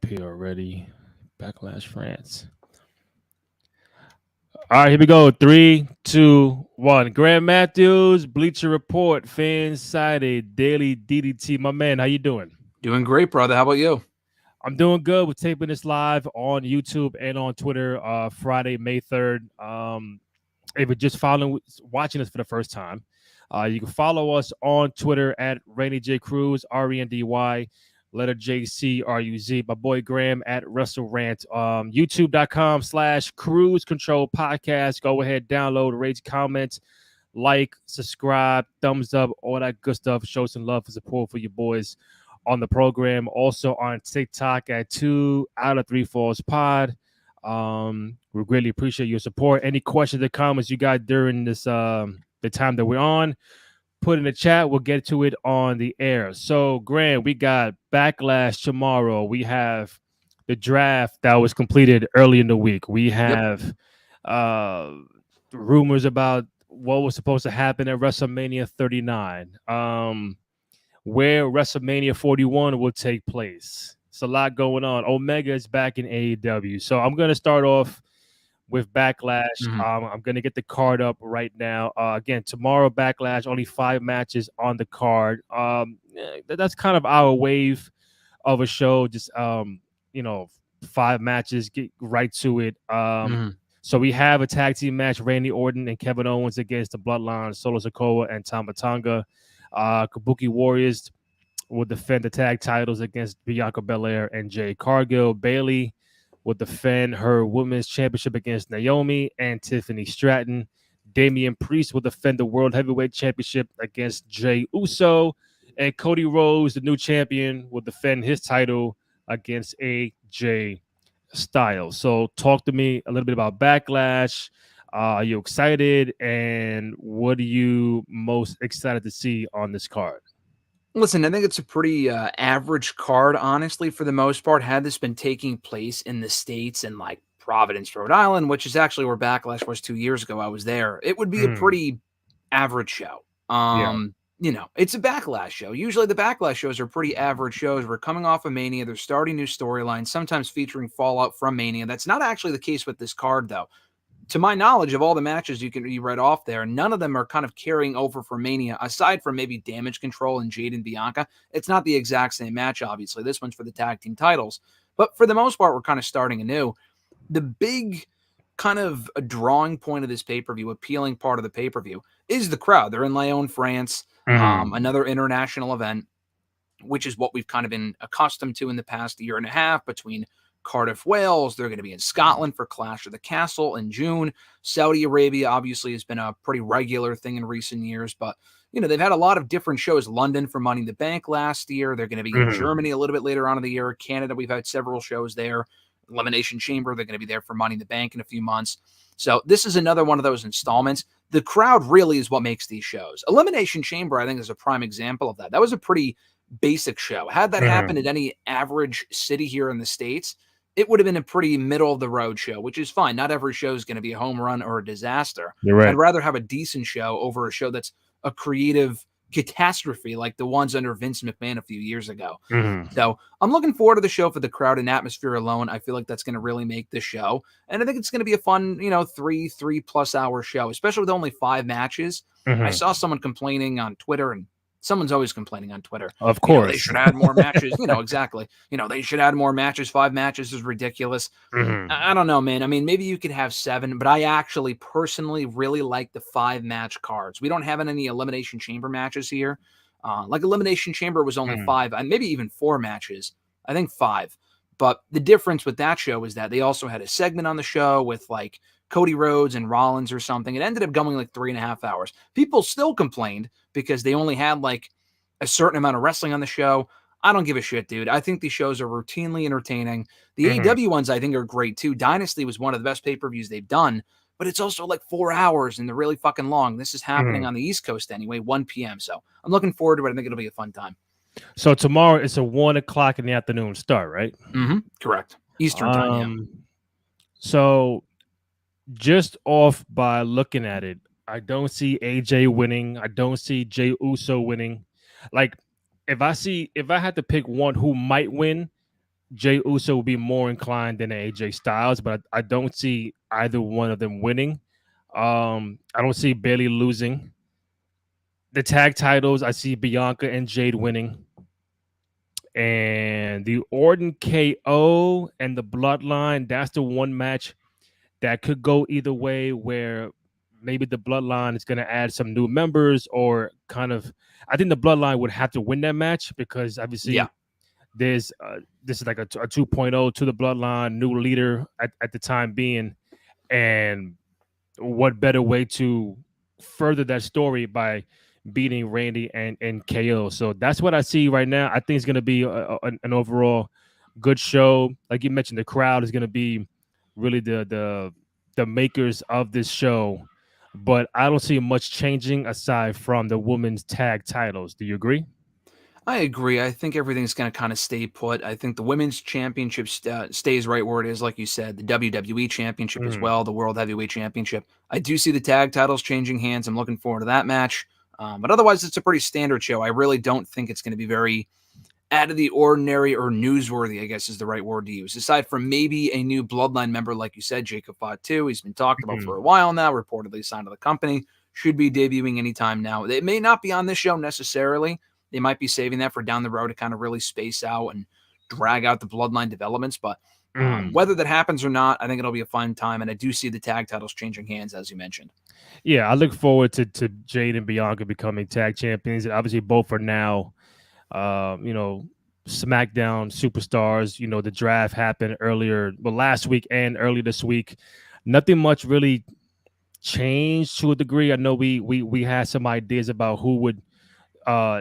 here already. Backlash France. All right, here we go. 3, 2, 1. Graham Matthews, Bleacher Report, FanSided, Daily DDT. My man, how you doing? Doing great, brother. How about you? I'm doing good. We're taping this live on YouTube and on Twitter Friday, May 3rd. If you're just watching us for the first time, you can follow us on Twitter at Randy J. Cruz, RENDY, letter JCRUZ. My boy Graham at WrestleRant. YouTube.com/Cruise Control Podcast. Go ahead, download, rate, comment, like, subscribe, thumbs up, all that good stuff. Show some love and support for your boys on the program. Also on TikTok at 2 out of 3 Falls Pod. We really appreciate your support. Any questions or comments you got during this the time that we're on, put in the chat. We'll get to it on the air. So, Graham, we got Backlash tomorrow. We have the draft that was completed early in the week. We have rumors about what was supposed to happen at WrestleMania 39. Where WrestleMania 41 will take place. It's a lot going on. Omega is back in AEW. So I'm going to start off with Backlash. I'm going to get the card up right now. Again, tomorrow, Backlash, only 5 matches on the card. That's kind of our wave of a show. Just, 5 matches, get right to it. So we have a tag team match, Randy Orton and Kevin Owens against the Bloodline, Solo Sikoa and Tama Tonga. Kabuki Warriors will defend the tag titles against Bianca Belair and Jade Cargill. Bayley will defend her women's championship against Naomi and Tiffany Stratton. Damian Priest will defend the World Heavyweight Championship against Jey Uso. And Cody Rhodes, the new champion, will defend his title against AJ Styles. So talk to me a little bit about Backlash. Are you excited? And what are you most excited to see on this card? Listen, I think it's a pretty average card, honestly, for the most part. Had this been taking place in the States in like Providence, Rhode Island, which is actually where Backlash was 2 years ago, I was there, it would be a pretty average show. It's a Backlash show. Usually the Backlash shows are pretty average shows. We're coming off of Mania. They're starting new storylines, sometimes featuring fallout from Mania. That's not actually the case with this card, though. To my knowledge, of all the matches you read off there, none of them are kind of carrying over for Mania, aside from maybe Damage Control and Jade and Bianca. It's not the exact same match, obviously. This one's for the tag team titles. But for the most part, we're kind of starting anew. The big kind of a drawing point of this pay-per-view, appealing part of the pay-per-view, is the crowd. They're in Lyon, France, another international event, which is what we've kind of been accustomed to in the past year and a half between Cardiff, Wales. They're going to be in Scotland for Clash of the Castle in June. Saudi Arabia obviously has been a pretty regular thing in recent years, but they've had a lot of different shows. London for Money in the Bank last year. They're going to be in Germany a little bit later on in the year. Canada, we've had several shows there. Elimination Chamber, they're going to be there for Money in the Bank in a few months. So this is another one of those installments. The crowd really is what makes these shows. Elimination Chamber, I think, is a prime example of that. That was a pretty basic show. Had that happened at any average city here in the States, it would have been a pretty middle-of-the-road show, which is fine. Not every show is going to be a home run or a disaster. You're right. I'd rather have a decent show over a show that's a creative catastrophe like the ones under Vince McMahon a few years ago. So I'm looking forward to the show for the crowd and atmosphere alone. I feel like that's going to really make the show. And I think it's going to be a fun, 3+ hour show, especially with only 5 matches. I saw someone complaining on Twitter, and someone's always complaining on Twitter. Of course. They should add more matches. Exactly. They should add more matches. 5 matches is ridiculous. I don't know, man. I mean, maybe you could have 7, but I actually personally really like the 5-match cards. We don't have any Elimination Chamber matches here. Like Elimination Chamber was only 5, and maybe even 4 matches. I think 5. But the difference with that show is that they also had a segment on the show with like Cody Rhodes and Rollins or something. It ended up going like 3.5 hours. People still complained because they only had like a certain amount of wrestling on the show. I don't give a shit, dude. I think these shows are routinely entertaining. The AEW ones I think are great too. Dynasty was one of the best pay-per-views they've done, but it's also like 4 hours and they're really fucking long. This is happening on the East Coast anyway, 1 p.m. So I'm looking forward to it. I think it'll be a fun time. So tomorrow it's a 1 o'clock in the afternoon start, right? Correct. Eastern time. So just off by looking at it, I don't see AJ winning. I don't see Jey Uso winning. Like, if I had to pick one who might win, Jay Uso will be more inclined than AJ Styles, but I don't see either one of them winning. I don't see Bailey losing. The tag titles, I see Bianca and Jade winning. And the Orton KO and the Bloodline, that's the one match that could go either way, where maybe the Bloodline is going to add some new members, or kind of, I think the Bloodline would have to win that match, because Yeah. obviously there's this is like a 2.0 to the Bloodline, new leader at the time being. And what better way to further that story by beating Randy and KO? So that's what I see right now. I think it's going to be an overall good show. Like you mentioned, the crowd is going to be really the makers of this show, but I don't see much changing aside from the women's tag titles. Do you agree? I agree. I think everything's going to kind of stay put. I think the women's championship stays right where it is, like you said, the WWE championship as Mm. well, the World Heavyweight Championship. I do see the tag titles changing hands. I'm looking forward to that match. But otherwise, it's a pretty standard show. I really don't think it's going to be very out of the ordinary or newsworthy, I guess is the right word to use. Aside from maybe a new Bloodline member, like you said, Jacob Fatu. He's been talked about for Mm. a while now, reportedly signed to the company. Should be debuting anytime now. It may not be on this show necessarily. They might be saving that for down the road to kind of really space out and drag out the Bloodline developments. But Mm. whether that happens or not, I think it'll be a fun time. And I do see the tag titles changing hands, as you mentioned. Yeah, I look forward to Jade and Bianca becoming tag champions. And obviously, both are now, you know, SmackDown superstars. You know, the draft happened earlier, well, last week and early this week. Nothing much really changed to a degree. I know we had some ideas about who would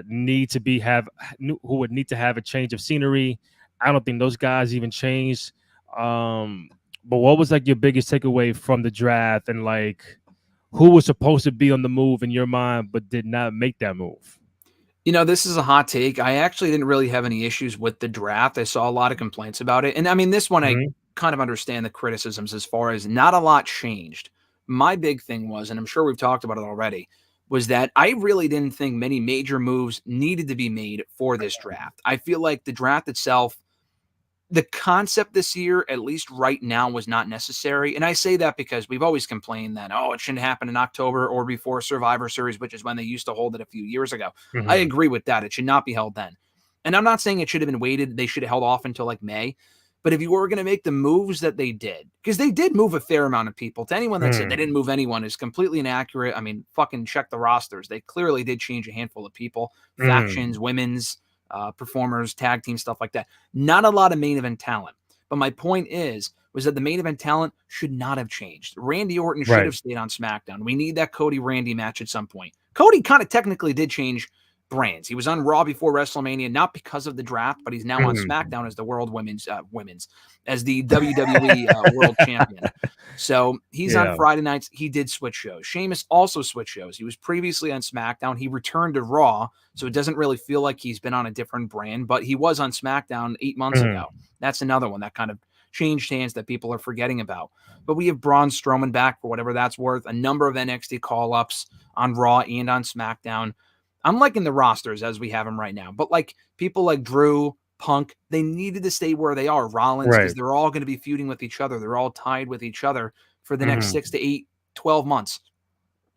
need to be have who would need to have a change of scenery. I don't think those guys even changed. But what was like your biggest takeaway from the draft, and like who was supposed to be on the move in your mind but did not make that move? You know, this is a hot take. I actually didn't really have any issues with the draft. I saw a lot of complaints about it. And I mean, this one, I Mhm. kind of understand the criticisms as far as not a lot changed. My big thing was, and I'm sure we've talked about it already, was that I really didn't think many major moves needed to be made for this draft. I feel like the draft itself, the concept this year, at least right now, was not necessary. And I say that because we've always complained that, oh, it shouldn't happen in October or before Survivor Series, which is when they used to hold it a few years ago. I Mhm. agree with that. It should not be held then. And I'm not saying it should have been waited. They should have held off until like May. But if you were going to make the moves that they did, because they did move a fair amount of people, to anyone that said they Mm. didn't move anyone is completely inaccurate. I mean, fucking check the rosters. They clearly did change a handful of people, Mm. factions, women's, performers, tag team, stuff like that. Not a lot of main event talent. But my point was that the main event talent should not have changed. Randy Orton should Right. have stayed on SmackDown. We need that Cody Randy match at some point. Cody kind of technically did change brands. He was on Raw before WrestleMania, not because of the draft, but he's now on Mhm. SmackDown as the World Women's as the WWE World Champion. So he's on Yeah. Friday nights. He did switch shows. Sheamus also switched shows. He was previously on SmackDown. He returned to Raw, so it doesn't really feel like he's been on a different brand, but he was on SmackDown 8 months Mhm. ago. That's another one that kind of changed hands that people are forgetting about. But we have Braun Strowman back for whatever that's worth, a number of NXT call-ups on Raw and on SmackDown. I'm liking the rosters as we have them right now. But like people like Drew, Punk, they needed to stay where they are. Rollins, because Right. they're all going to be feuding with each other. They're all tied with each other for the next Mhm. 6 to 8, 12 months,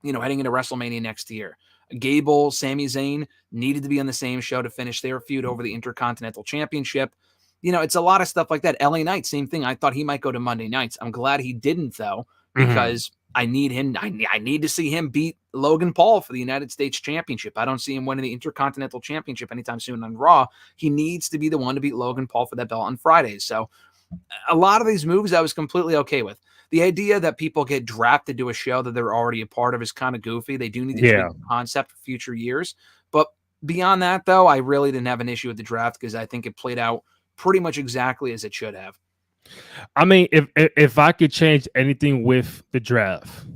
heading into WrestleMania next year. Gable, Sami Zayn needed to be on the same show to finish their feud over the Intercontinental Championship. It's a lot of stuff like that. LA Knight, same thing. I thought he might go to Monday nights. I'm glad he didn't, though, Mhm. because I need him. I need to see him beat Logan Paul for the United States Championship. I don't see him winning the Intercontinental Championship anytime soon on Raw. He needs to be the one to beat Logan Paul for that belt on Fridays. So a lot of these moves I was completely okay with. The idea that people get drafted to a show that they're already a part of is kind of goofy. They do need to tweak Yeah. the concept for future years. But beyond that, though, I really didn't have an issue with the draft because I think it played out pretty much exactly as it should have. I mean, if I could change anything with the draft,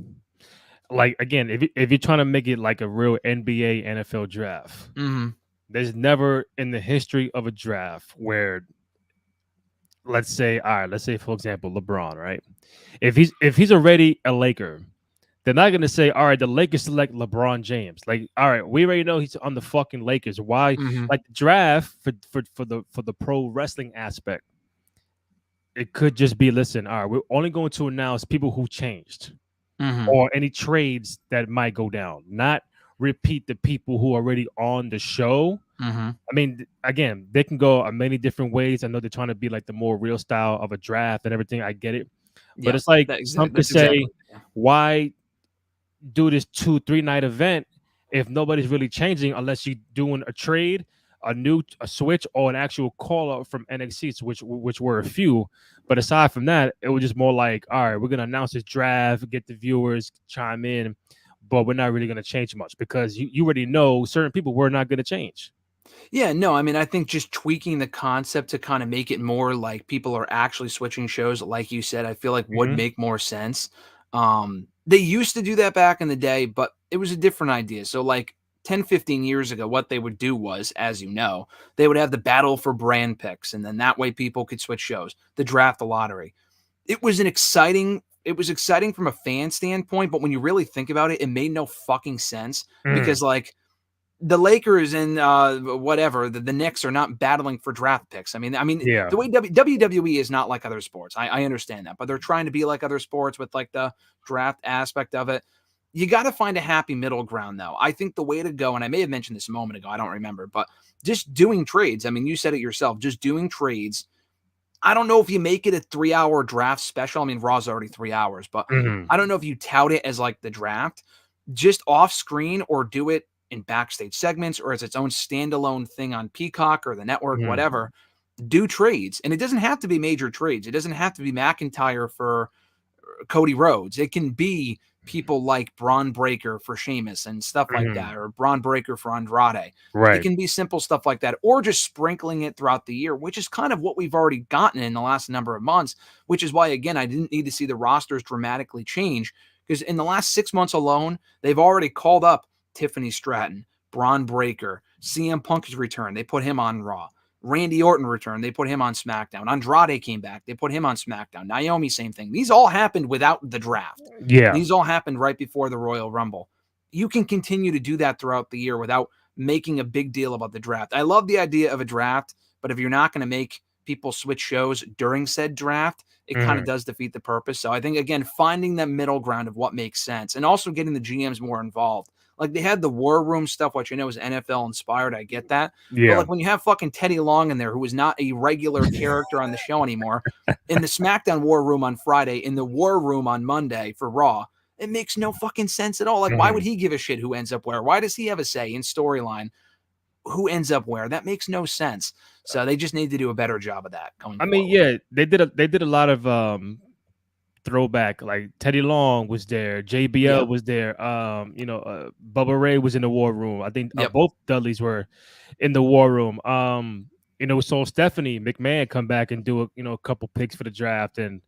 like again, if you're trying to make it like a real NBA NFL draft, Mm-hmm. there's never in the history of a draft where, let's say, all right, let's say for example, LeBron, right? If he's already a Laker, they're not gonna say, all right, the Lakers select LeBron James. Like, all right, we already know he's on the fucking Lakers. Why? Mm-hmm. Like the draft for the pro wrestling aspect, it could just be, listen, all right, we're only going to announce people who changed Mm-hmm. or any trades that might go down, not repeat the people who are already on the show. Mm-hmm. I mean, again, they can go many different ways. I know they're trying to be like the more real style of a draft and everything. I get it. But Yeah, it's like some could that's say, exactly. Yeah. why do this 2-3 night event if nobody's really changing unless you're doing a trade, a switch, or an actual call up from NXT, which were a few. But aside from that, it was just more like, all right, we're gonna announce this draft, get the viewers chime in, but we're not really gonna change much because you already know certain people were not gonna change. Yeah, no, I mean, I think just tweaking the concept to kind of make it more like people are actually switching shows, like you said, I feel like would Mhm. make more sense. They used to do that back in the day, but it was a different idea. So, like 10, 15 years ago, what they would do was, as you know, they would have the battle for brand picks, and then that way people could switch shows, the draft, the lottery. It was exciting from a fan standpoint, but when you really think about it, it made no fucking sense Mm. because, like, the Lakers and whatever the Knicks are not battling for draft picks. I mean, Yeah. the way WWE is not like other sports. I understand that, but they're trying to be like other sports with like the draft aspect of it. You got to find a happy middle ground, though. I think the way to go, and I may have mentioned this a moment ago, I don't remember, but just doing trades. I mean, you said it yourself, just doing trades. I don't know if you make it a 3-hour draft special. I mean, Raw's already 3 hours, but Mhm. I don't know if you tout it as like the draft, just off screen, or do it in backstage segments or as its own standalone thing on Peacock or the network, Mhm. whatever. Do trades. And it doesn't have to be major trades. It doesn't have to be McIntyre for Cody Rhodes. It can be people like Braun Breaker for Sheamus and stuff like Mhm. that, or Braun Breaker for Andrade. It Right. can be simple stuff like that, or just sprinkling it throughout the year, which is kind of what we've already gotten in the last number of months, which is why, again, I didn't need to see the rosters dramatically change because in the last 6 months alone, they've already called up Tiffany Stratton, Braun Breaker, CM Punk has returned. They put him on Raw. Randy Orton returned. They put him on SmackDown. Andrade came back. They put him on SmackDown. Naomi, same thing. These all happened without the draft. Yeah. These all happened right before the Royal Rumble. You can continue to do that throughout the year without making a big deal about the draft. I love the idea of a draft, but if you're not going to make people switch shows during said draft, it kind of Mhm. does defeat the purpose. So I think, again, finding that middle ground of what makes sense and also getting the GMs more involved. Like they had the War Room stuff, which I know is NFL inspired. I get that. But Yeah. like when you have fucking Teddy Long in there, who is not a regular character on the show anymore, in the SmackDown War Room on Friday, in the War Room on Monday for Raw, it makes no fucking sense at all. Like, why would Mhm. he give a shit who ends up where? Why does he have a say in storyline? Who ends up where? That makes no sense. So they just need to do a better job of that going I mean, forward. yeah, they did a lot of throwback. Like Teddy Long was there, JBL Yep. was there. Bubba Ray was in the war room. I think Yep. both Dudleys were in the war room. So Stephanie McMahon come back and do a couple picks for the draft, and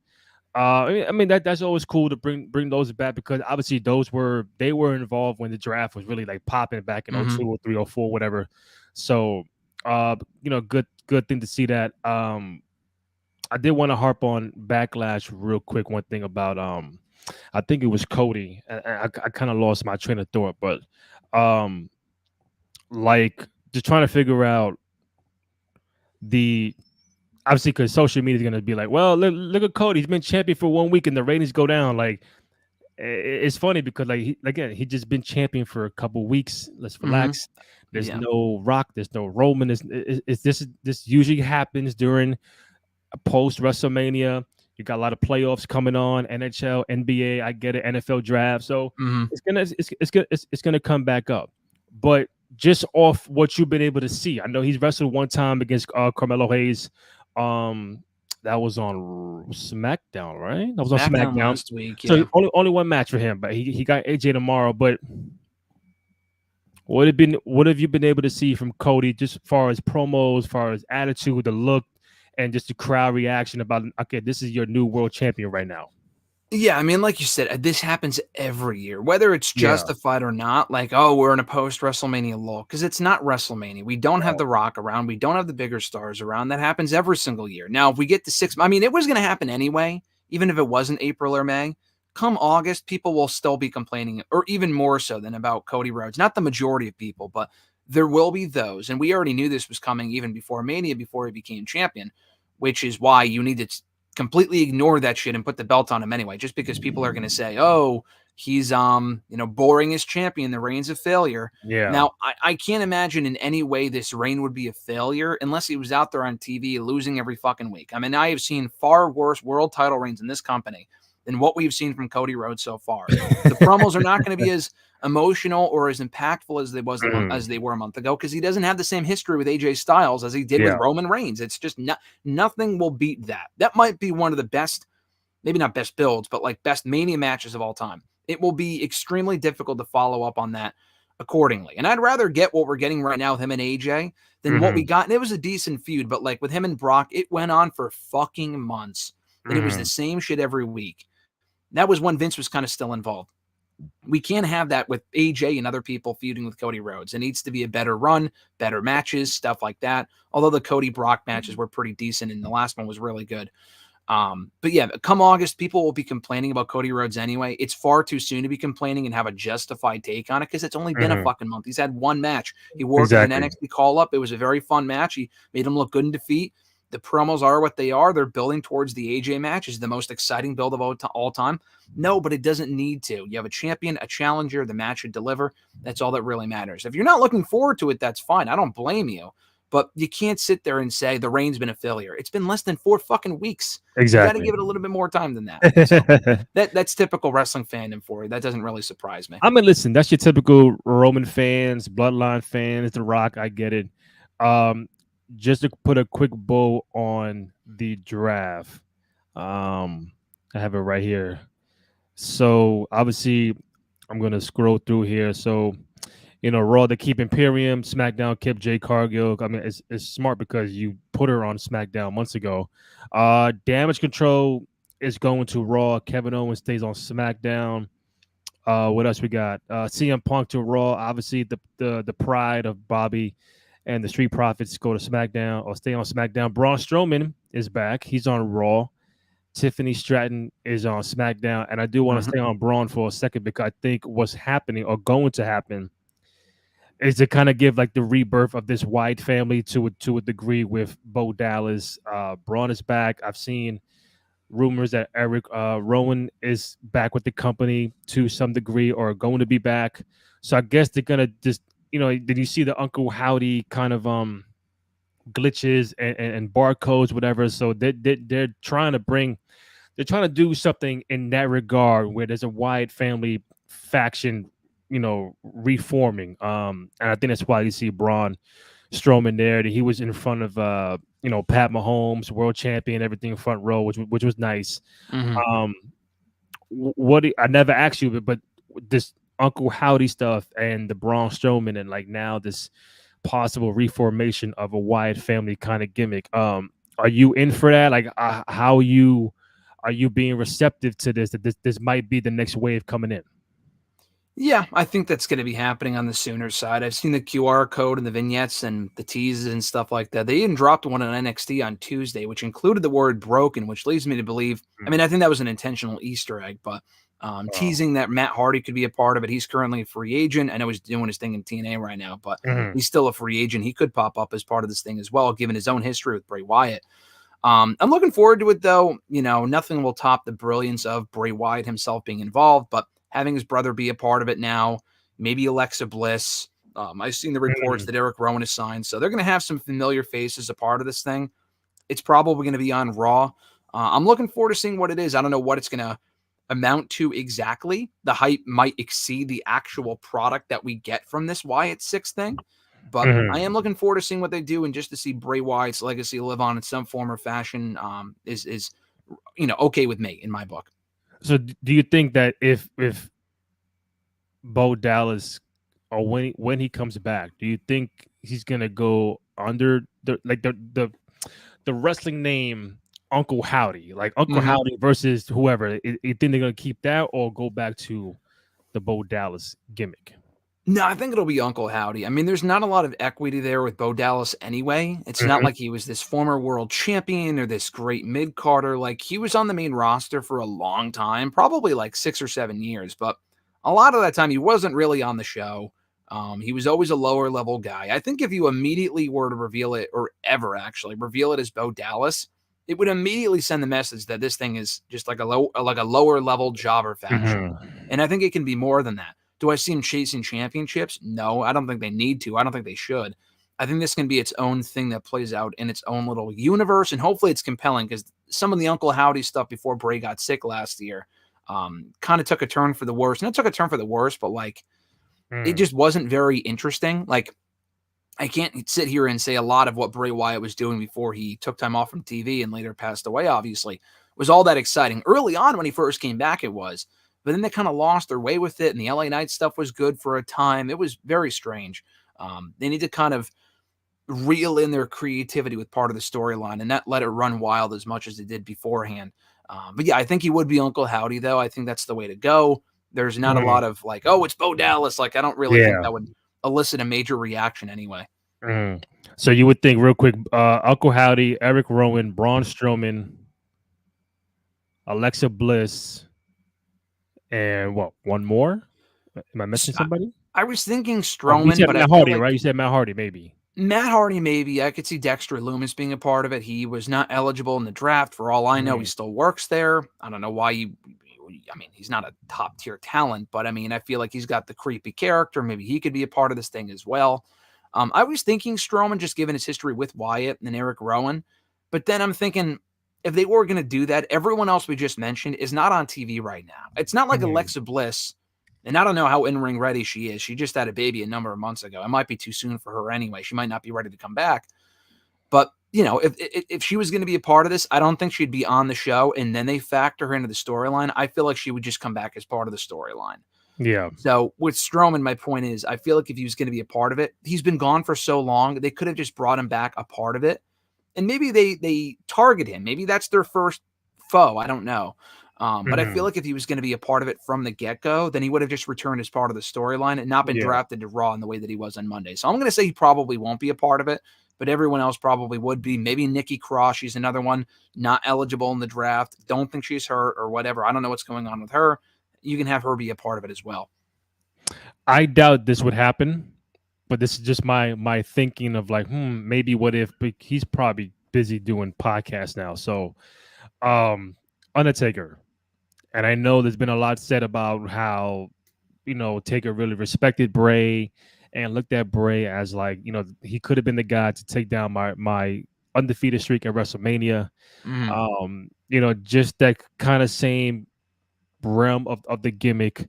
I mean that's always cool to bring those back because obviously they were involved when the draft was really like popping back in Mm-hmm. 02 or 3 or 4, whatever. So good thing to see that. I did want to harp on Backlash real quick. One thing about I think it was Cody. I kind of lost my train of thought, but um, like just trying to figure out the obviously because social media is gonna be like, well, look at Cody. He's been champion for 1 week and the ratings go down. Like it's funny because again he just been champion for a couple weeks. Let's Mm-hmm. relax. There's Yeah. no Rock. There's no Roman. This usually happens during post WrestleMania. You got a lot of playoffs coming on, NHL, NBA. I get it, NFL draft. So Mm-hmm. it's gonna come back up. But just off what you've been able to see, I know he's wrestled one time against Carmelo Hayes. Um, that was on SmackDown, right? That was on SmackDown SmackDown. last week. So Yeah. only one match for him, but he got AJ tomorrow. But what have you been able to see from Cody, just as far as promos, as far as attitude, the look, and just the crowd reaction about, okay, this is your new world champion right now? Yeah, I mean, like you said, this happens every year, whether it's Yeah. justified or not. Like, oh, we're in a post WrestleMania lull because it's not WrestleMania. We don't have Right. The Rock around. We don't have the bigger stars around. That happens every single year. Now, if we get to I mean, it was going to happen anyway, even if it wasn't April or May. Come August, people will still be complaining, or even more so than about Cody Rhodes. Not the majority of people, but there will be those. And we already knew this was coming even before Mania, before he became champion, which is why you need to completely ignore that shit and put the belt on him anyway, just because people are going to say, oh, he's, boring as champion. The reign's a failure. Yeah. Now, I can't imagine in any way this reign would be a failure unless he was out there on TV losing every fucking week. I mean, I have seen far worse world title reigns in this company than what we've seen from Cody Rhodes so far. The promos are not going to be as emotional or as impactful as they were a month ago, because he doesn't have the same history with AJ Styles as he did with Roman Reigns. It's just nothing will beat that. That might be one of the best, maybe not best builds, but like best Mania matches of all time. It will be extremely difficult to follow up on that accordingly. And I'd rather get what we're getting right now with him and AJ than what we got. And it was a decent feud, but like with him and Brock, it went on for fucking months. And it was the same shit every week. That was when Vince was kind of still involved. We can't have that with AJ and other people feuding with Cody Rhodes. It needs to be a better run, better matches, stuff like that. Although the Cody Brock matches were pretty decent and the last one was really good. But yeah, come August, people will be complaining about Cody Rhodes anyway. It's far too soon to be complaining and have a justified take on it, because it's only been a fucking month. He's had one match. He worked an NXT call-up. It was a very fun match. He made him look good in defeat. The promos are what they are. They're building towards the AJ match. Is the most exciting build of all time? No, but it doesn't need to. You have a champion, a challenger, the match should deliver. That's all that really matters. If you're not looking forward to it, that's fine. I don't blame you. But you can't sit there and say the reign's been a failure. It's been less than 4 fucking weeks. Exactly. You got to give it a little bit more time than that. So that's typical wrestling fandom for you. That doesn't really surprise me. I mean, listen, that's your typical Roman fans, Bloodline fans, The Rock. I get it. Just to put a quick bow on the draft, I have it right here. So obviously, I'm gonna scroll through here. So, Raw, they keep Imperium. SmackDown kept Jade Cargill. I mean, it's smart because you put her on SmackDown months ago. Damage Control is going to Raw. Kevin Owens stays on SmackDown. What else we got? CM Punk to Raw. Obviously, the pride of Bobby and the Street Profits go to SmackDown or stay on SmackDown. Braun Strowman is back. He's on Raw. Tiffany Stratton is on SmackDown. And I do want to stay on Braun for a second, because I think what's happening or going to happen is to kind of give like the rebirth of this Wyatt family to a degree with Bo Dallas. Braun is back. I've seen rumors that Eric Rowan is back with the company to some degree, or going to be back. So I guess they're going to just, did you see the Uncle Howdy kind of glitches and barcodes, whatever? So they're trying to do something in that regard, where there's a Wyatt family faction, reforming. And I think that's why you see Braun Strowman there. That he was in front of Pat Mahomes, world champion, everything front row, which was nice. I never asked you, but this Uncle Howdy stuff and the Braun Strowman, and like now this possible reformation of a Wyatt family kind of gimmick. Are you in for that? Like, how are you being receptive to this? That this might be the next wave coming in? Yeah, I think that's going to be happening on the Sooners side. I've seen the QR code and the vignettes and the teases and stuff like that. They even dropped one on NXT on Tuesday, which included the word broken, which leads me to believe, I mean, I think that was an intentional Easter egg, but teasing that Matt Hardy could be a part of it. He's currently a free agent. I know he's doing his thing in TNA right now, but he's still a free agent. He could pop up as part of this thing as well, given his own history with Bray Wyatt. I'm looking forward to it, though. Nothing will top the brilliance of Bray Wyatt himself being involved, but having his brother be a part of it now, maybe Alexa Bliss. I've seen the reports that Eric Rowan is signed, so they're going to have some familiar faces a part of this thing. It's probably going to be on Raw. I'm looking forward to seeing what it is. I don't know what it's going to amount to exactly. The hype might exceed the actual product that we get from this Wyatt 6 thing, but I am looking forward to seeing what they do, and just to see Bray Wyatt's legacy live on in some form or fashion is okay with me in my book. So do you think that if Bo Dallas, or when he comes back, do you think he's gonna go under the wrestling name Uncle Howdy, like Uncle Howdy versus whoever? You think they're gonna keep that, or go back to the Bo Dallas gimmick? No, I think it'll be Uncle Howdy. I mean, there's not a lot of equity there with Bo Dallas anyway. It's not like he was this former world champion or this great mid-carder. Like, he was on the main roster for a long time, probably like 6 or 7 years, but a lot of that time he wasn't really on the show. He was always a lower level guy. I think if you immediately were to reveal it, or ever actually reveal it as Bo Dallas, it would immediately send the message that this thing is just like a lower level jobber faction. And I think it can be more than that. Do I see him chasing championships? No, I don't think they need to. I don't think they should. I think this can be its own thing that plays out in its own little universe, and hopefully it's compelling, because some of the Uncle Howdy stuff before Bray got sick last year kind of took a turn for the worse. Not took a turn for the worse, but like it just wasn't very interesting. Like, I can't sit here and say a lot of what Bray Wyatt was doing before he took time off from TV and later passed away, obviously, was all that exciting. Early on when he first came back, it was. But then they kind of lost their way with it, and the LA Knight stuff was good for a time. It was very strange. They need to kind of reel in their creativity with part of the storyline and not let it run wild as much as they did beforehand. But yeah, I think he would be Uncle Howdy, though. I think that's the way to go. There's not a lot of like, oh, it's Bo Dallas. Like, I don't really think that would elicit a major reaction anyway. So you would think real quick, Uncle Howdy, Eric Rowan, Braun Strowman, Alexa Bliss, and what, one more? Am I missing somebody? I was thinking Strowman, but Matt Hardy, right? You said Matt Hardy, maybe. Matt Hardy, maybe. I could see Dexter Lumis being a part of it. He was not eligible in the draft. For all I know, he still works there. I don't know why he's not a top tier talent, but I mean, I feel like he's got the creepy character. Maybe he could be a part of this thing as well. I was thinking Strowman, just given his history with Wyatt and Eric Rowan. But then I'm thinking, if they were going to do that, everyone else we just mentioned is not on TV right now. It's not like Alexa Bliss. And I don't know how in-ring ready she is. She just had a baby a number of months ago. It might be too soon for her anyway. She might not be ready to come back. But, you know, if she was going to be a part of this, I don't think she'd be on the show and then they factor her into the storyline. I feel like she would just come back as part of the storyline. Yeah. So with Strowman, my point is, I feel like if he was going to be a part of it, he's been gone for so long, they could have just brought him back a part of it. And maybe they target him. Maybe that's their first foe. I don't know. But I feel like if he was going to be a part of it from the get-go, then he would have just returned as part of the storyline and not been drafted to Raw in the way that he was on Monday. So I'm going to say he probably won't be a part of it, but everyone else probably would be. Maybe Nikki Cross, she's another one, not eligible in the draft. Don't think she's hurt or whatever. I don't know what's going on with her. You can have her be a part of it as well. I doubt this would happen, but this is just my thinking of like, maybe what if, but he's probably busy doing podcasts now. So Undertaker. And I know there's been a lot said about how, you know, Taker really respected Bray and looked at Bray as like, you know, he could have been the guy to take down my undefeated streak at WrestleMania. You know, just that kind of same realm of the gimmick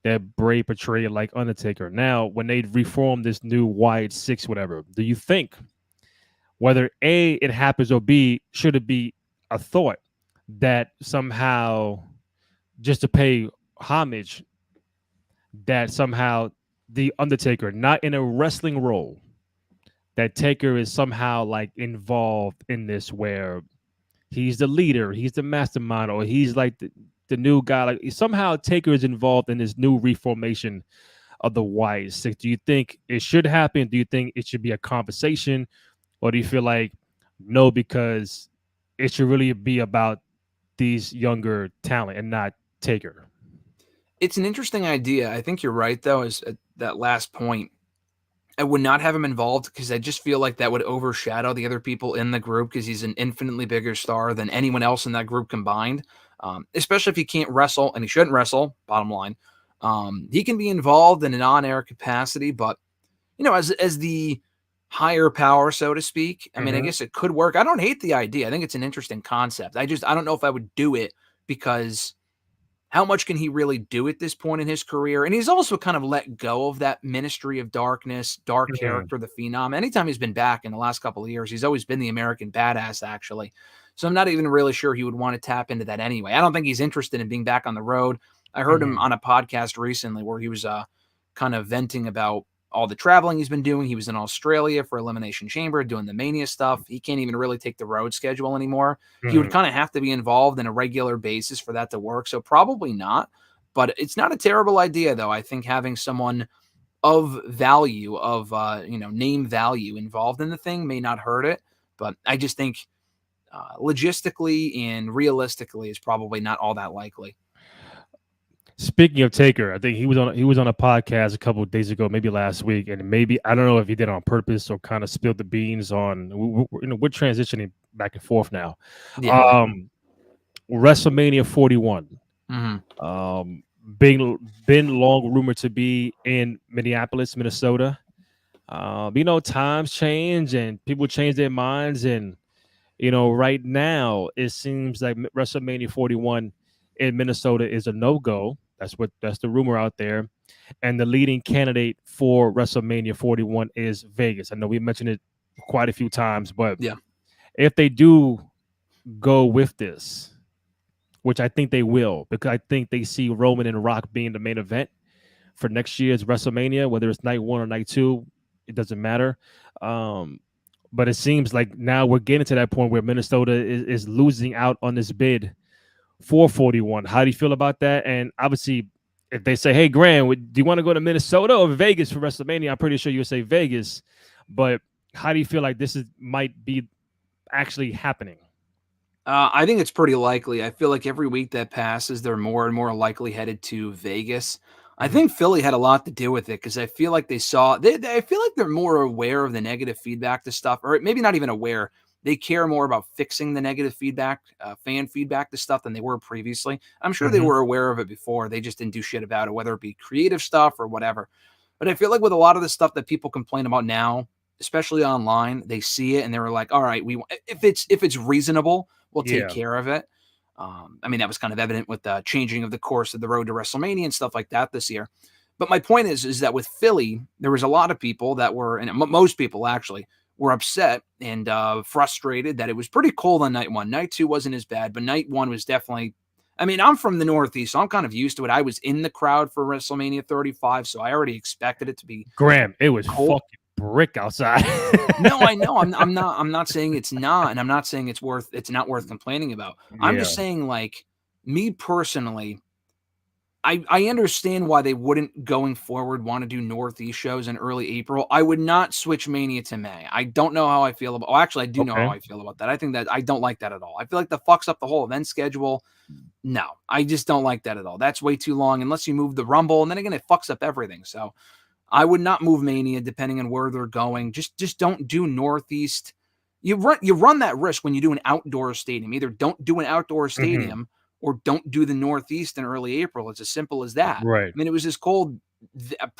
that Bray portrayed like Undertaker. Now, when they reform this new Wyatt 6, whatever, do you think whether A, it happens, or B, should it be a thought that somehow, just to pay homage, that somehow the Undertaker, not in a wrestling role, that Taker is somehow like involved in this, where he's the leader, he's the mastermind, or he's like the new guy. Like somehow Taker is involved in this new reformation of the Wyatt 6. Do you think it should happen? Do you think it should be a conversation? Or do you feel like no, because it should really be about these younger talent and not Taker? It's an interesting idea. I think you're right, though, is that last point. I would not have him involved because I just feel like that would overshadow the other people in the group, because he's an infinitely bigger star than anyone else in that group combined, especially if he can't wrestle, and he shouldn't wrestle, bottom line. He can be involved in an on-air capacity, but, you know, as the higher power, so to speak, I mean, I guess it could work. I don't hate the idea. I think it's an interesting concept. I don't know if I would do it, because how much can he really do at this point in his career? And he's also kind of let go of that Ministry of Darkness, dark character, the Phenom. Anytime he's been back in the last couple of years, he's always been the American badass, actually. So I'm not even really sure he would want to tap into that anyway. I don't think he's interested in being back on the road. I heard him on a podcast recently where he was kind of venting about all the traveling he's been doing. He was in Australia for Elimination Chamber doing the Mania stuff. He can't even really take the road schedule anymore. He would kind of have to be involved in a regular basis for that to work. So probably not, but it's not a terrible idea, though. I think having someone of value, of name value involved in the thing may not hurt it, but I just think logistically and realistically is probably not all that likely. Speaking of Taker, I think he was on a podcast a couple of days ago, maybe last week, and maybe I don't know if he did it on purpose or kind of spilled the beans on. We're transitioning back and forth now. Yeah. WrestleMania 41. Mm-hmm. Been long rumored to be in Minneapolis, Minnesota. Times change and people change their minds, and right now it seems like WrestleMania 41 in Minnesota is a no-go. That's the rumor out there. And the leading candidate for WrestleMania 41 is Vegas. I know we mentioned it quite a few times, but Yeah. if they do go with this, which I think they will, because I think they see Roman and Rock being the main event for next year's WrestleMania, whether it's night 1 or night 2, it doesn't matter. But it seems like now we're getting to that point where Minnesota is losing out on this bid for 41. How do you feel about that? And obviously, if they say, hey, Graham, do you want to go to Minnesota or Vegas for WrestleMania? I'm pretty sure you'll say Vegas. But how do you feel like this might be actually happening? I think it's pretty likely. I feel like every week that passes, they're more and more likely headed to Vegas. I think Philly had a lot to do with it because I feel like I feel like they're more aware of the negative feedback to stuff, or maybe not even aware. They care more about fixing the negative feedback, fan feedback to stuff than they were previously. I'm sure they were aware of it before. They just didn't do shit about it, whether it be creative stuff or whatever. But I feel like with a lot of the stuff that people complain about now, especially online, they see it and they're like, all right, if it's reasonable, we'll take care of it. I mean, that was kind of evident with the changing of the course of the road to WrestleMania and stuff like that this year. But my point is that with Philly, there was a lot of people that were, and most people actually, were upset and frustrated that it was pretty cold on night 1. Night 2 wasn't as bad, but night 1 was definitely, I mean, I'm from the Northeast, so I'm kind of used to it. I was in the crowd for WrestleMania 35, so I already expected it to be Graham, it was cold. fucking brick outside. No, I know. I'm not saying it's not, and I'm not saying it's not worth complaining about. I'm just saying, like, me personally, I understand why they wouldn't going forward want to do Northeast shows in early April. I would not switch Mania to May. I don't know how I feel about. Oh, actually, I do know how I feel about that. I think that I don't like that at all. I feel like that fucks up the whole event schedule. No, I just don't like that at all. That's way too long unless you move the Rumble, and then again, it fucks up everything. So I would not move Mania depending on where they're going. Just don't do Northeast. You run that risk when you do an outdoor stadium. Either don't do an outdoor stadium or don't do the Northeast in early April. It's as simple as that. Right. I mean, it was as cold.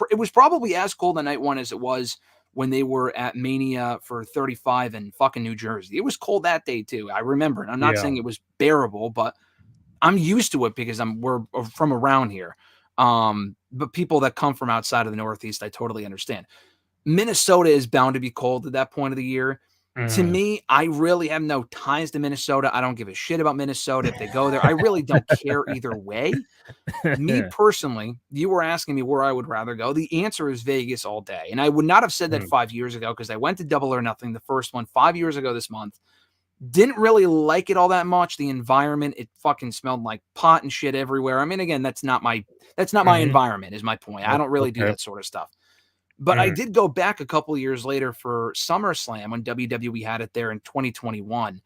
It was probably as cold on night 1 as it was when they were at Mania for 35 in fucking New Jersey. It was cold that day too. I remember. And I'm not saying it was bearable, but I'm used to it because we're from around here. But people that come from outside of the Northeast, I totally understand. Minnesota is bound to be cold at that point of the year. To me, I really have no ties to Minnesota. I don't give a shit about Minnesota if they go there. I really don't care either way. Me personally, you were asking me where I would rather go. The answer is Vegas all day. And I would not have said that 5 years ago because I went to Double or Nothing, the first one, 5 years ago this month. Didn't really like it all that much. The environment, it fucking smelled like pot and shit everywhere. I mean, again, that's not my environment is my point. I don't really do that sort of stuff. But I did go back a couple of years later for SummerSlam when WWE had it there in 2021.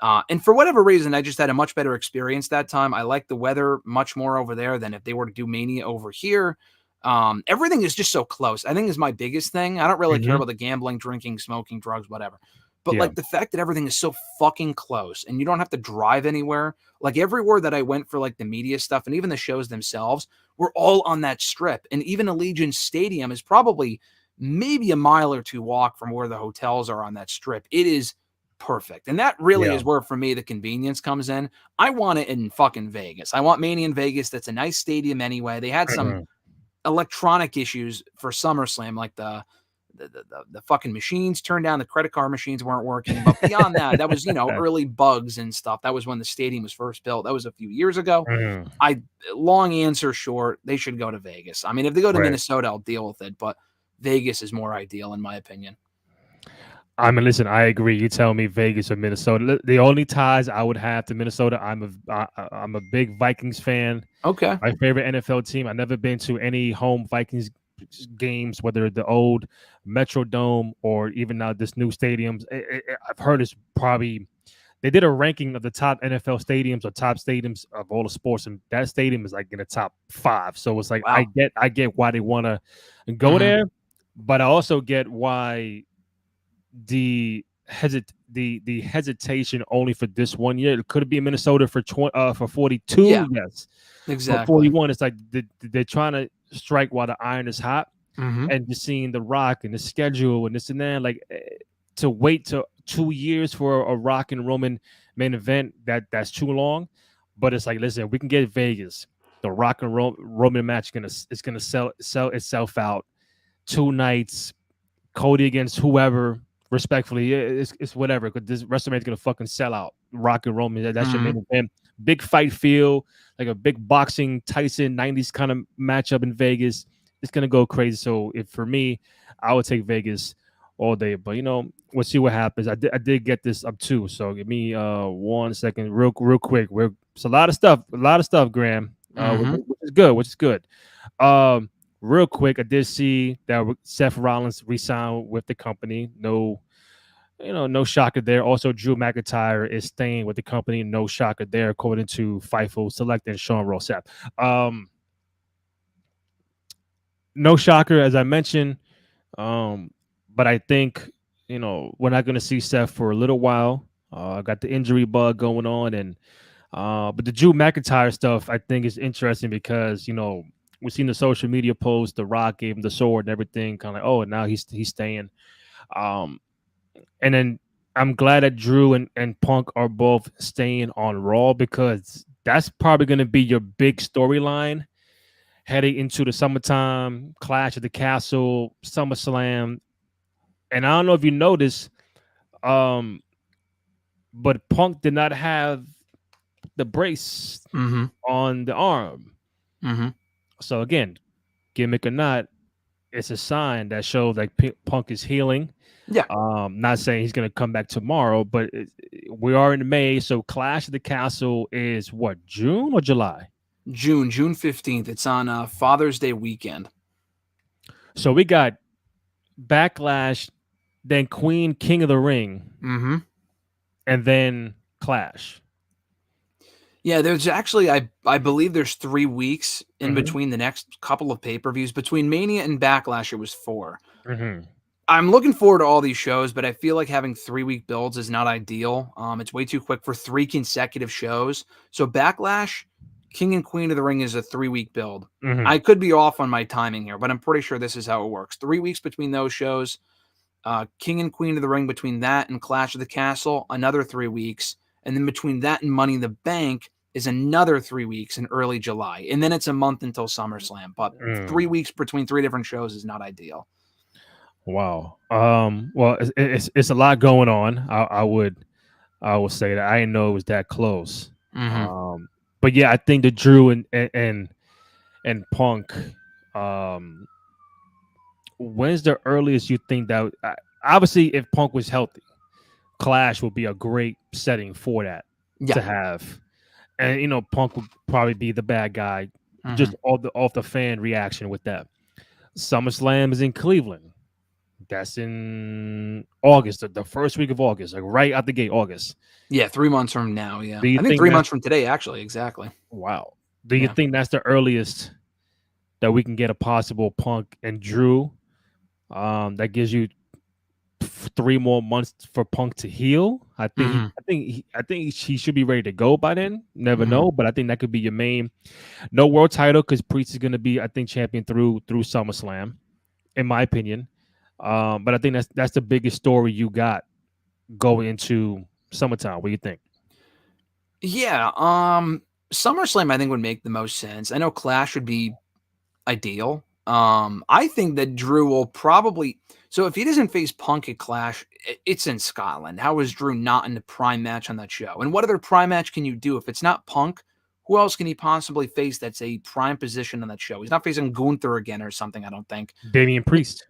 And for whatever reason, I just had a much better experience that time. I like the weather much more over there than if they were to do Mania over here. Everything is just so close. I think is my biggest thing. I don't really care about the gambling, drinking, smoking, drugs, whatever. But like the fact that everything is so fucking close and you don't have to drive anywhere. Like everywhere that I went for like the media stuff and even the shows themselves were all on that strip. And even Allegiant Stadium is probably maybe a mile or two walk from where the hotels are on that strip. It is perfect. And that really is where, for me, the convenience comes in. I want it in fucking Vegas. I want Mania in Vegas. That's a nice stadium anyway. They had some electronic issues for SummerSlam, like the fucking machines turned down, the credit card machines weren't working. But beyond that, that was, early bugs and stuff. That was when the stadium was first built. That was a few years ago. Long answer short, they should go to Vegas. I mean, if they go to Minnesota, I'll deal with it. But Vegas is more ideal, in my opinion. I mean, listen, I agree. You tell me Vegas or Minnesota. The only ties I would have to Minnesota, I'm a big Vikings fan. Okay. My favorite NFL team. I've never been to any home Vikings games, whether the old Metrodome or even now this new stadiums. I've heard it's probably, they did a ranking of the top NFL stadiums or top stadiums of all the sports, and that stadium is like in the top 5. So it's like, wow. I get why they want to go there, but I also get why the the hesitation only for this 1 year. It could be Minnesota for 42, Yeah, yes, but exactly. 41. It's like they're trying to strike while the iron is hot, Mm-hmm. and just seeing the Rock and the schedule and this and that, like to wait to 2 years for a Rock and Roman main event, that's too long. But it's like, listen, we can get Vegas. The Rock and Roman match is gonna sell itself out. 2 nights, Cody against whoever, respectfully, it's whatever. Because this WrestleMania is gonna fucking sell out. Rock and Roman, that's your Mm-hmm. main event. Big fight feel, like a big boxing Tyson '90s kind of matchup in Vegas. It's gonna go crazy. So if for me, I would take Vegas all day. But we'll see what happens. I did get this up too. So give me 1 second, real quick. It's a lot of stuff, Graham. Mm-hmm. Which is good. Real quick, I did see that Seth Rollins re-signed with the company. No, no shocker there. Also, Drew McIntyre is staying with the company. No shocker there, according to FIFO Select and Sean Rossap. No shocker, as I mentioned. But I think we're not going to see Seth for a little while. Got the injury bug going on, and but the Drew McIntyre stuff I think is interesting because we've seen the social media post. The Rock gave him the sword and everything, kind of like, oh, and now he's staying. And then I'm glad that Drew and Punk are both staying on Raw because that's probably going to be your big storyline heading into the summertime Clash at the Castle, SummerSlam. And I don't know if you noticed, but Punk did not have the brace Mm-hmm. on the arm. Mm-hmm. So again, gimmick or not, it's a sign that shows like Punk is healing. Yeah. Not saying he's gonna come back tomorrow, but we are in May, so Clash at the Castle is what, June or July? June 15th. It's on Father's Day weekend. So we got Backlash, then King of the Ring, Mm-hmm. and then Clash. Yeah, there's actually, I believe there's 3 weeks in Mhm. between the next couple of pay-per-views. Between Mania and Backlash, it was 4. Mm-hmm. I'm looking forward to all these shows, but I feel like having 3-week builds is not ideal. It's way too quick for 3 consecutive shows. So Backlash, King and Queen of the Ring is a 3-week build. Mm-hmm. I could be off on my timing here, but I'm pretty sure this is how it works. 3 weeks between those shows, King and Queen of the Ring between that and Clash of the Castle, another 3 weeks. And then between that and Money in the Bank is another 3 weeks in early July. And then it's a month until SummerSlam. But 3 weeks between 3 different shows is not ideal. Wow. Well, it's a lot going on. I would say that I didn't know it was that close. Mm-hmm. But yeah, I think the Drew and Punk. When's the earliest you think that? Obviously, if Punk was healthy, Clash would be a great setting for that to have. And Punk would probably be the bad guy, just off the fan reaction with that. SummerSlam is in Cleveland. That's in August, the first week of August, like right out the gate, August. Yeah, 3 months from now. Yeah, I think 3 months from today, actually. Exactly. Wow. Do you think that's the earliest that we can get a possible Punk and Drew? That gives you 3 more months for Punk to heal. I think he should be ready to go by then. Never know, but I think that could be your main. No world title because Priest is going to be, I think, champion through SummerSlam, in my opinion. But I think that's the biggest story you got going into summertime. What do you think? Yeah, SummerSlam I think would make the most sense. I know Clash would be ideal. I think that Drew will probably. So if he doesn't face Punk at Clash, it's in Scotland. How is Drew not in the prime match on that show? And what other prime match can you do if it's not Punk? Who else can he possibly face that's a prime position on that show? He's not facing Gunther again or something, I don't think. Damian Priest.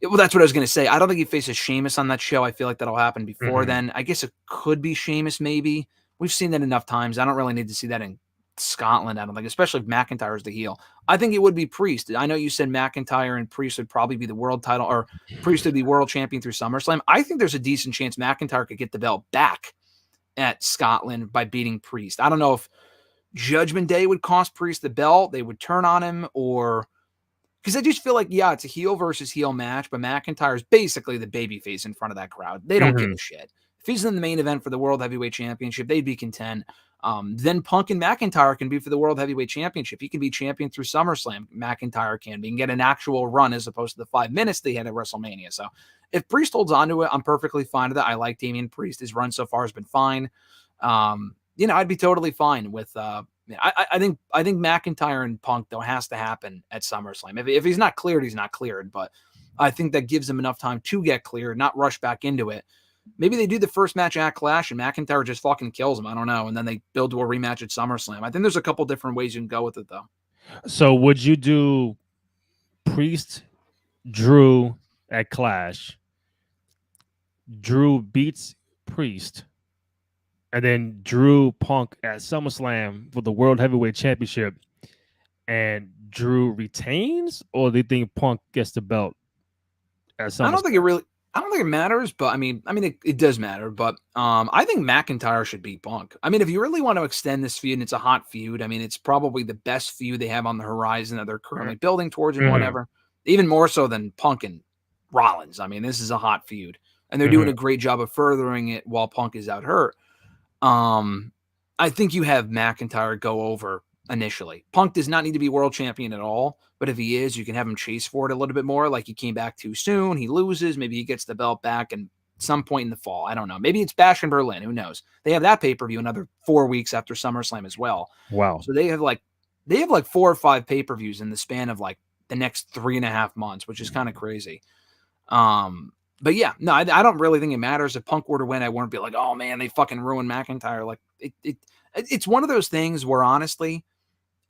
Well, that's what I was going to say. I don't think he faces Sheamus on that show. I feel like that'll happen before then. I guess it could be Sheamus, maybe. We've seen that enough times. I don't really need to see that in Scotland, I don't think, especially if McIntyre is the heel. I think it would be Priest. I know you said McIntyre and Priest would probably be the world title, or Priest would be world champion through SummerSlam. I think there's a decent chance McIntyre could get the belt back at Scotland by beating Priest. I don't know if Judgment Day would cost Priest the belt, they would turn on him, or Because I just feel like, yeah, it's a heel versus heel match, but McIntyre's basically the babyface in front of that crowd. They don't give a shit. If he's in the main event for the World Heavyweight Championship, they'd be content. Then Punk and McIntyre can be for the World Heavyweight Championship. He can be champion through SummerSlam. McIntyre can be and get an actual run as opposed to the 5 minutes they had at WrestleMania. So if Priest holds on to it, I'm perfectly fine with that. I like Damian Priest. His run so far has been fine. I'd be totally fine with. I think McIntyre and Punk though has to happen at SummerSlam. If he's not cleared, he's not cleared. But I think that gives him enough time to get cleared, not rush back into it. Maybe they do the first match at Clash and McIntyre just fucking kills him. I don't know. And then they build to a rematch at SummerSlam. I think there's a couple different ways you can go with it, though. So would you do Priest, Drew at Clash? Drew beats Priest, and then Drew Punk at SummerSlam for the World Heavyweight Championship, and Drew retains, or do you think Punk gets the belt at SummerSlam? I don't think it matters, but I mean, it does matter. But I think McIntyre should beat Punk. I mean, if you really want to extend this feud, and it's a hot feud, I mean, it's probably the best feud they have on the horizon that they're currently building towards and whatever. Even more so than Punk and Rollins. I mean, this is a hot feud, and they're doing a great job of furthering it while Punk is out hurt. I think you have McIntyre go over initially. Punk does not need to be world champion at all, but if he is, you can have him chase for it a little bit more. Like he came back too soon, he loses, maybe he gets the belt back and some point in the fall. I don't know. Maybe it's Bash in Berlin. Who knows? They have that pay-per-view another 4 weeks after SummerSlam as well. Wow. So they have like 4 or 5 pay-per-views in the span of like the next 3.5 months, which is kind of crazy. But yeah, no, I don't really think it matters. If Punk were to win, I wouldn't be like, oh man, they fucking ruined McIntyre. Like it's one of those things where honestly,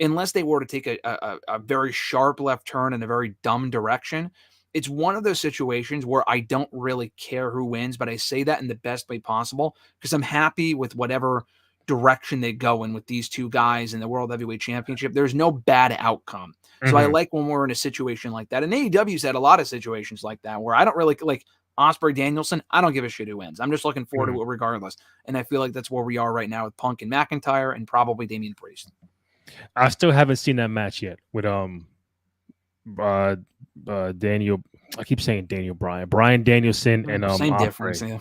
unless they were to take a very sharp left turn in a very dumb direction, it's one of those situations where I don't really care who wins, but I say that in the best way possible because I'm happy with whatever direction they go in with these two guys in the World Heavyweight Championship. There's no bad outcome. So I like when we're in a situation like that. And AEW's had a lot of situations like that where I don't really like Ospreay Danielson. I don't give a shit who wins. I'm just looking forward to it regardless. And I feel like that's where we are right now with Punk and McIntyre and probably Damian Priest. I still haven't seen that match yet with Daniel. I keep saying Daniel Bryan Danielson and same Ospreay. Difference, yeah.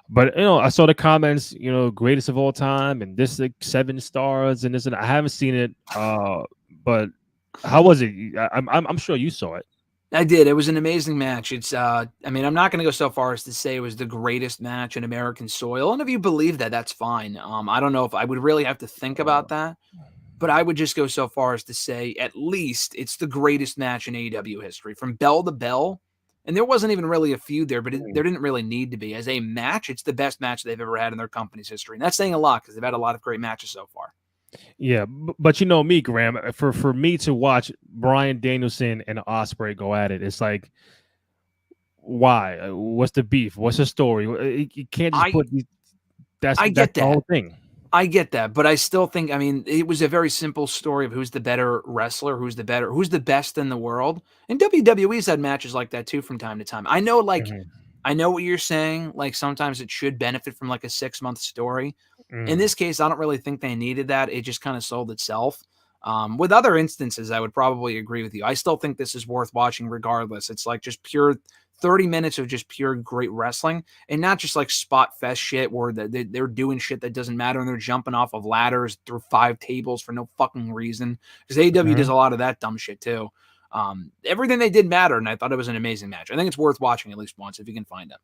But I saw the comments, greatest of all time, and this like 7 stars, and this, and I haven't seen it. But how was it? I'm sure you saw it. I did. It was an amazing match. It's I'm not going to go so far as to say it was the greatest match in American soil, and if you believe that, that's fine. I don't know if I would really have to think about that, but I would just go so far as to say at least it's the greatest match in AEW history, from bell to bell. And there wasn't even really a feud there, but there didn't really need to be. As a match, it's the best match they've ever had in their company's history. And that's saying a lot because they've had a lot of great matches so far. Yeah, but you know me, Graham, for me to watch Bryan Danielson and Ospreay go at it, it's like, why? What's the beef? What's the story? You can't just put these, that's the whole thing. I get that, but I still think, it was a very simple story of who's the better wrestler, who's the best in the world. And WWE's had matches like that too from time to time. I know, I know what you're saying. Like sometimes it should benefit from like a 6-month story. In this case, I don't really think they needed that. It just kind of sold itself. With other instances, I would probably agree with you. I still think this is worth watching regardless. It's like just pure 30 minutes of just pure great wrestling and not just like spot fest shit where they're doing shit that doesn't matter and they're jumping off of ladders through 5 tables for no fucking reason. Because AEW does a lot of that dumb shit too. Everything they did mattered, and I thought it was an amazing match. I think it's worth watching at least once if you can find it.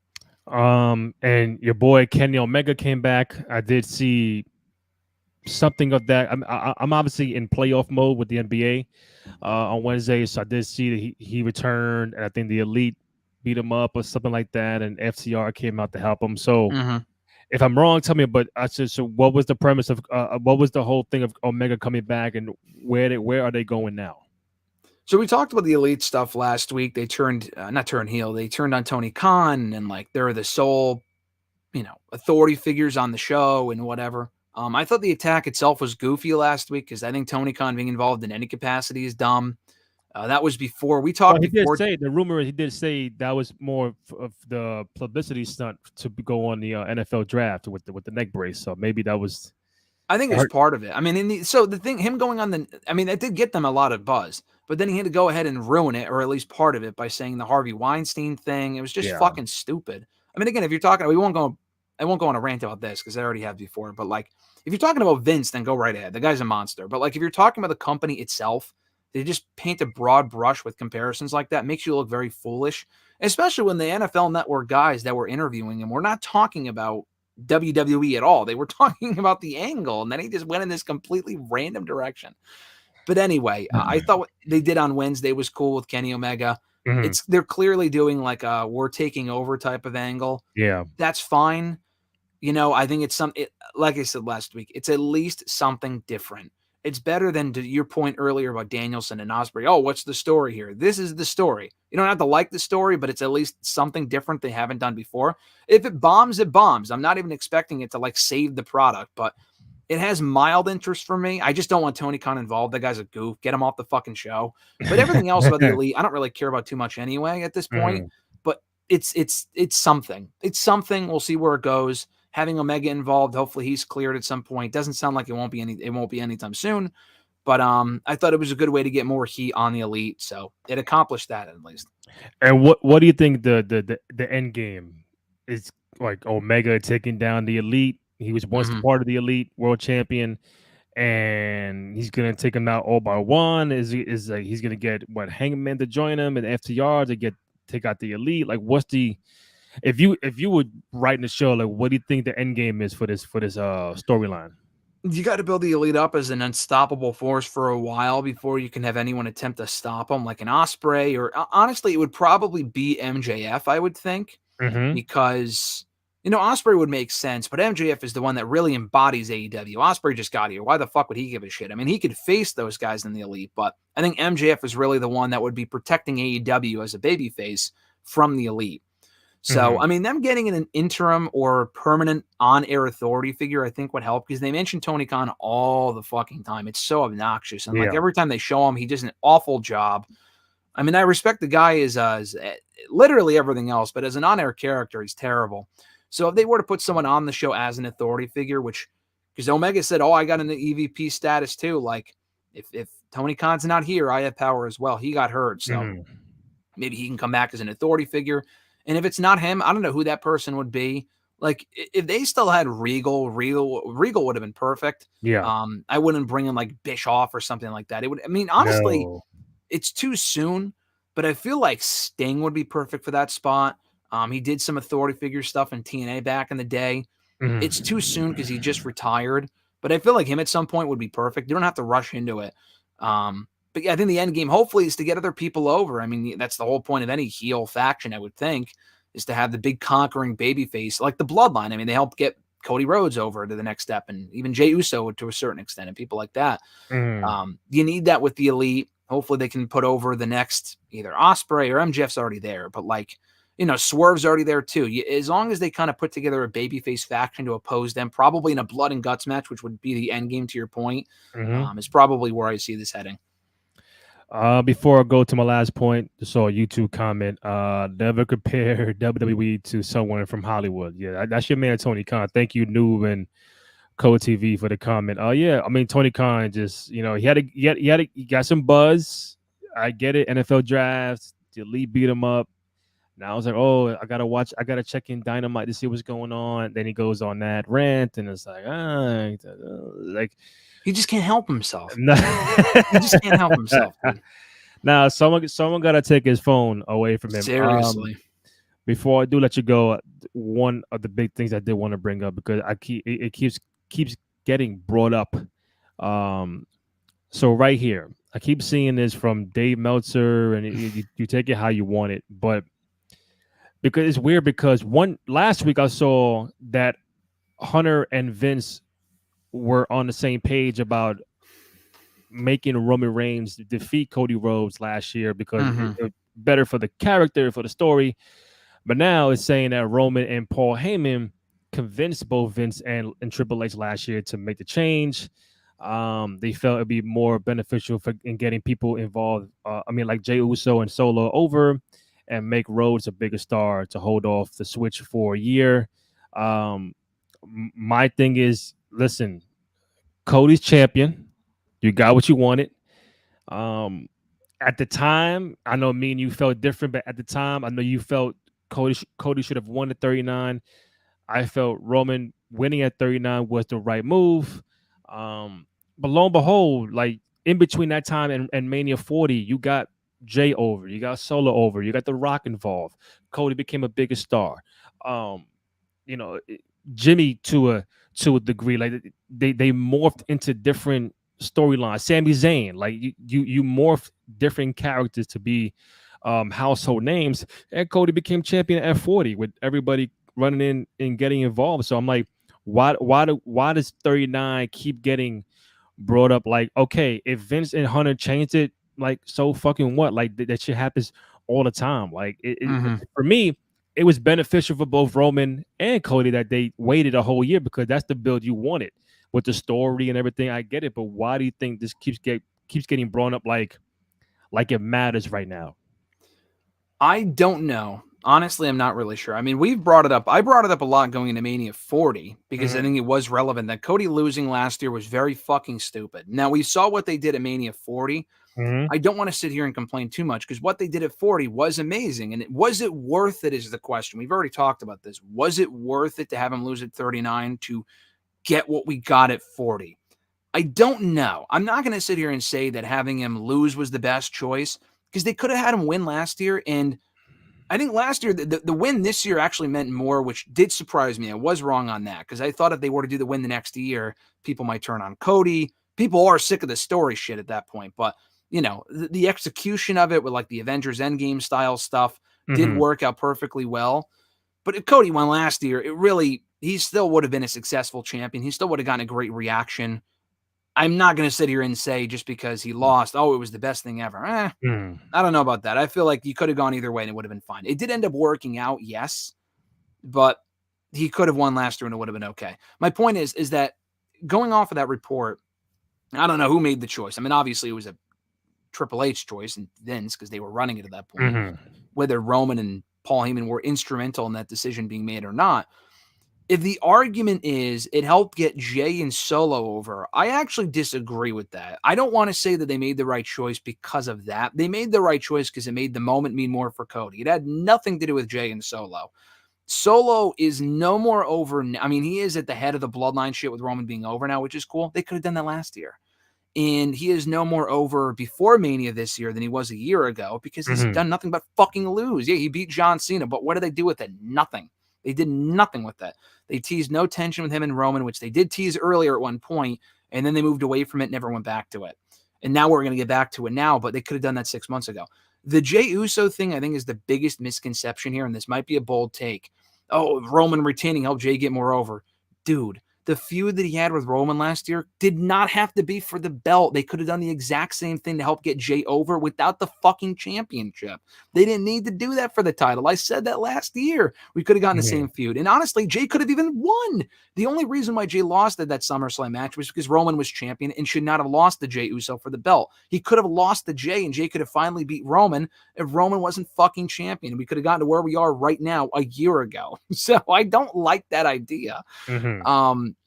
And your boy Kenny Omega came back. I did see something of that. I'm obviously in playoff mode with the NBA on Wednesday, so I did see that he returned, and I think the Elite beat him up or something like that, and FCR came out to help him. So if I'm wrong, tell me. But I said, so what was the premise of what was the whole thing of Omega coming back, and where are they going now? So we talked about the Elite stuff last week. They not turned heel. They turned on Tony Khan, and like they're the sole, authority figures on the show and whatever. I thought the attack itself was goofy last week because I think Tony Khan being involved in any capacity is dumb. That was before we talked. He did say the rumor. He did say that was more of the publicity stunt to go on the NFL draft with the neck brace. So maybe that was. I think it was part of it. I mean, so the thing, him going on it did get them a lot of buzz. But then he had to go ahead and ruin it, or at least part of it, by saying the Harvey Weinstein thing. It was just Yeah. fucking stupid. I mean, again, if you're talking, I won't go on a rant about this because I already have before. But like, if you're talking about Vince, then go right ahead. The guy's a monster. But like, if you're talking about the company itself, they just paint a broad brush with comparisons like that. Makes you look very foolish, especially when the NFL Network guys that were interviewing him were not talking about WWE at all. They were talking about the angle, and then he just went in this completely random direction. But anyway, I thought what they did on Wednesday was cool with Kenny Omega. Mhm. They're clearly doing like a we're taking over type of angle. Yeah. That's fine. I think it's like I said last week, it's at least something different. It's better than to your point earlier about Danielson and Ospreay. Oh, what's the story here? This is the story. You don't have to like the story, but it's at least something different they haven't done before. If it bombs, it bombs. I'm not even expecting it to like save the product, but it has mild interest for me. I just don't want Tony Khan involved. That guy's a goof. Get him off the fucking show. But everything else about the Elite, I don't really care about too much anyway at this point. Mhm. But it's something. It's something. We'll see where it goes. Having Omega involved, hopefully he's cleared at some point. Doesn't sound like it won't be anytime soon. But I thought it was a good way to get more heat on the Elite. So it accomplished that at least. And what do you think the end game is? Like Omega taking down the Elite. He was once Mhm. part of the Elite World Champion, and he's gonna take him out all by one. Is he's gonna get Hangman to join him and FTR to take out the Elite? Like, what's the if you were writing the show, like, what do you think the end game is for this storyline? You got to build the Elite up as an unstoppable force for a while before you can have anyone attempt to stop them, like an Ospreay, or honestly, it would probably be MJF, I would think, Mm-hmm. because Ospreay would make sense, but MJF is the one that really embodies AEW. Ospreay just got here. Why the fuck would he give a shit? I mean, he could face those guys in the Elite, but I think MJF is really the one that would be protecting AEW as a babyface from the Elite. So, Mm-hmm. I mean, them getting an interim or permanent on-air authority figure, I think would help because they mention Tony Khan all the fucking time. It's so obnoxious. And like Yeah. every time they show him, he does an awful job. I mean, I respect the guy as literally everything else, but as an on-air character, he's terrible. So if they were to put someone on the show as an authority figure, because Omega said, oh, I got an EVP status too. Like if Tony Khan's not here, I have power as well. He got hurt. So Mm-hmm. maybe he can come back as an authority figure. And if it's not him, I don't know who that person would be. Like if they still had Regal would have been perfect. Yeah. I wouldn't bring in like Bischoff or something like that. It would. I mean, honestly, No. it's too soon. But I feel like Sting would be perfect for that spot. He did some authority figure stuff in TNA back in the day. It's too soon because he just retired. But I feel like him at some point would be perfect. You don't have to rush into it. But yeah, I think the end game, hopefully, is to get other people over. I mean, that's the whole point of any heel faction, I would think, is to have the big conquering babyface, like the Bloodline. I mean, they helped get Cody Rhodes over to the next step, and even Jey Uso to a certain extent, and people like that. Mm-hmm. You need that with the Elite. Hopefully, they can put over the next either Ospreay or MJF's already there, but like, Swerve's already there too. As long as they kind of put together a babyface faction to oppose them, probably in a blood and guts match, which would be the end game to your point, Mm-hmm. is probably where I see this heading. Before I go to my last point, just saw a YouTube comment. Never compare WWE to someone from Hollywood. Yeah, that's your man Tony Khan. Thank you, Noob and Code TV for the comment. Oh yeah, I mean Tony Khan just he got some buzz. I get it. NFL drafts, the Elite beat him up. Now I was like, oh, I gotta check in Dynamite to see what's going on. Then he goes on that rant, and it's like, like He just can't help himself. no. He just can't help himself, dude. Now someone gotta take his phone away from him. Seriously. Before I do let you go, one of the big things I did want to bring up because it keeps getting brought up. So right here, I keep seeing this from Dave Meltzer, and you take it how you want it, but because it's weird because last week I saw that Hunter and Vince were on the same page about making Roman Reigns defeat Cody Rhodes last year because it's better for the character, for the story. But now it's saying that Roman and Paul Heyman convinced both Vince and Triple H last year to make the change. They felt it'd be more beneficial in getting people involved. Like Jey Uso and Solo over, and make Rhodes a bigger star to hold off the switch for a year. My thing is, listen, Cody's champion. You got what you wanted. at the time, I know me and you felt different, but at the time, I know you felt Cody should have won at 39. I felt Roman winning at 39 was the right move. But lo and behold, like in between that time and Mania 40, you got Jay over, you got Solo over, you got The Rock involved. Cody became a bigger star. Um, you know, Jimmy to a degree, like they morphed into different storylines. Sami Zayn, like you morphed different characters to be household names, and Cody became champion at 40 with everybody running in and getting involved. So I'm like, why does 39 keep getting brought up? Like, okay, if Vince and Hunter changed it, like, so fucking what? Like that shit happens all the time. Like for me, it was beneficial for both Roman and Cody that they waited a whole year, because that's the build you wanted with the story and everything. I get it, but why do you think this keeps getting brought up like it matters right now? I don't know. Honestly, I'm not really sure. I mean, we've brought it up. I brought it up a lot going into Mania 40 because I think it was relevant that Cody losing last year was very fucking stupid. Now, we saw what they did at Mania 40. Mm-hmm. I don't want to sit here and complain too much because what they did at 40 was amazing. And was it worth it is the question. We've already talked about this. Was it worth it to have him lose at 39 to get what we got at 40? I don't know. I'm not going to sit here and say that having him lose was the best choice because they could have had him win last year. And I think last year, the win this year actually meant more, which did surprise me. I was wrong on that because I thought if they were to do the win the next year, people might turn on Cody. People are sick of the story shit at that point. But, you know, the execution of it with like the Avengers Endgame style stuff did work out perfectly well. But if Cody won last year, he still would have been a successful champion. He still would have gotten a great reaction. I'm not going to sit here and say just because he lost, oh, it was the best thing ever. I don't know about that. I feel like you could have gone either way and it would have been fine. It did end up working out, yes, but he could have won last year and it would have been okay. My point is that going off of that report, I don't know who made the choice. I mean, obviously it was a Triple H choice and Vince because they were running it at that point. Whether Roman and Paul Heyman were instrumental in that decision being made or not. If the argument is it helped get Jay and Solo over, I actually disagree with that. I don't want to say that they made the right choice because of that. They made the right choice because it made the moment mean more for Cody. It had nothing to do with Jay and Solo. Solo is no more over. I mean, he is at the head of the bloodline shit with Roman being over now, which is cool. They could have done that last year. And he is no more over before Mania this year than he was a year ago because he's done nothing but fucking lose. Yeah, he beat John Cena, but what did they do with it? Nothing. They did nothing with that. They teased no tension with him and Roman, which they did tease earlier at one point, and then they moved away from it, never went back to it. And now we're going to get back to it now, but they could have done that 6 months ago. The Jey Uso thing, I think, is the biggest misconception here, and this might be a bold take. Oh, Roman retaining helped Jey get more over. Dude, the feud that he had with Roman last year did not have to be for the belt. They could have done the exact same thing to help get Jey over without the fucking championship. They didn't need to do that for the title. I said that last year. We could have gotten the same feud. And honestly, Jey could have even won. The only reason why Jey lost at that SummerSlam match was because Roman was champion and should not have lost to Jey Uso for the belt. He could have lost to Jey and Jey could have finally beat Roman if Roman wasn't fucking champion. We could have gotten to where we are right now a year ago. So I don't like that idea.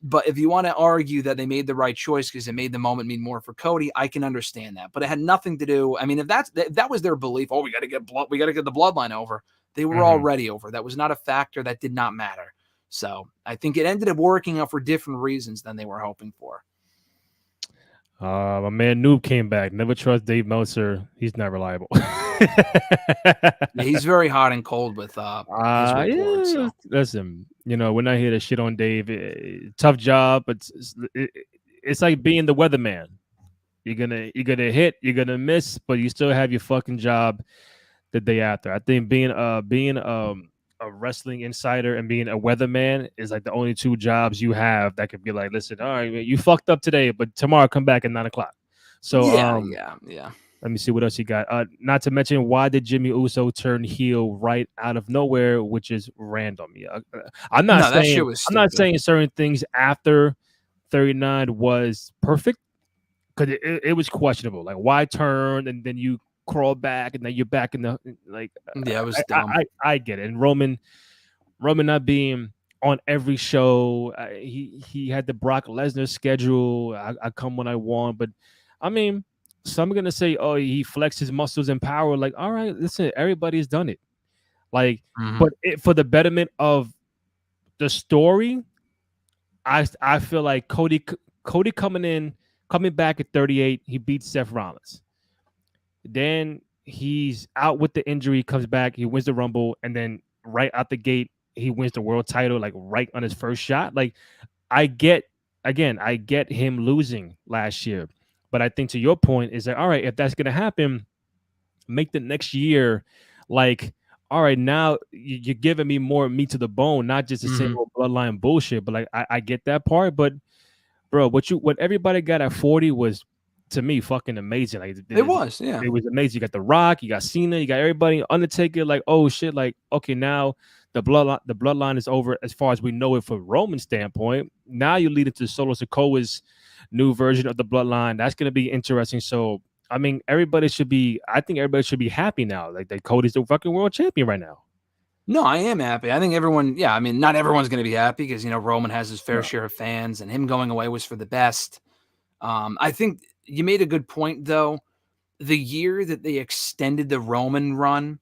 But if you want to argue that they made the right choice because it made the moment mean more for Cody, I can understand that. But it had nothing to do. I mean, if that was their belief, oh, we got to get the bloodline over. They were already over. That was not a factor. That did not matter. So I think it ended up working out for different reasons than they were hoping for. My man Noob came back. Never trust Dave Meltzer. He's not reliable. Yeah, he's very hot and cold with his reports. So. Listen, we're not here to shit on Dave. Tough job, but it's like being the weatherman. You're gonna hit, you're gonna miss, but you still have your fucking job the day after. I think being a wrestling insider and being a weatherman is like the only two jobs you have that could be like, listen, all right, you fucked up today, but tomorrow come back at 9:00. So yeah. Let me see what else you got. Not to mention, why did Jimmy Uso turn heel right out of nowhere, which is random? Yeah, I'm not saying certain things after 39 was perfect because it was questionable. Like, why turn and then you crawl back and then you're back in the like. Yeah, it was dumb. I get it. And Roman not being on every show, he had the Brock Lesnar schedule. I come when I want, but I mean, some are gonna say, "Oh, he flexed his muscles and power." Like, all right, listen, everybody's done it. Like, Mhm. but for the betterment of the story, I feel like Cody coming back at 38, he beats Seth Rollins. Then he's out with the injury, comes back, he wins the Rumble, and then right out the gate, he wins the world title, like right on his first shot. Like, I get I get him losing last year, but I think to your point is that all right, if that's gonna happen, make the next year like all right, now you're giving me more meat to the bone, not just the same Mhm. old bloodline bullshit. But like I get that part, but bro, what everybody got at 40 was to me fucking amazing. Like It was, yeah. it was amazing. You got The Rock, you got Cena, you got everybody, Undertaker. Like, oh shit, like okay, now the bloodline is over as far as we know it from Roman standpoint. Now you lead into Solo Sikoa's new version of the bloodline. That's gonna be interesting. So I mean, I think everybody should be happy now. Like that Cody's the fucking world champion right now. No, I am happy. I think everyone, yeah, I mean, not everyone's going to be happy because, Roman has his fair No. share of fans and him going away was for the best. I think you made a good point, though. The year that they extended the Roman run,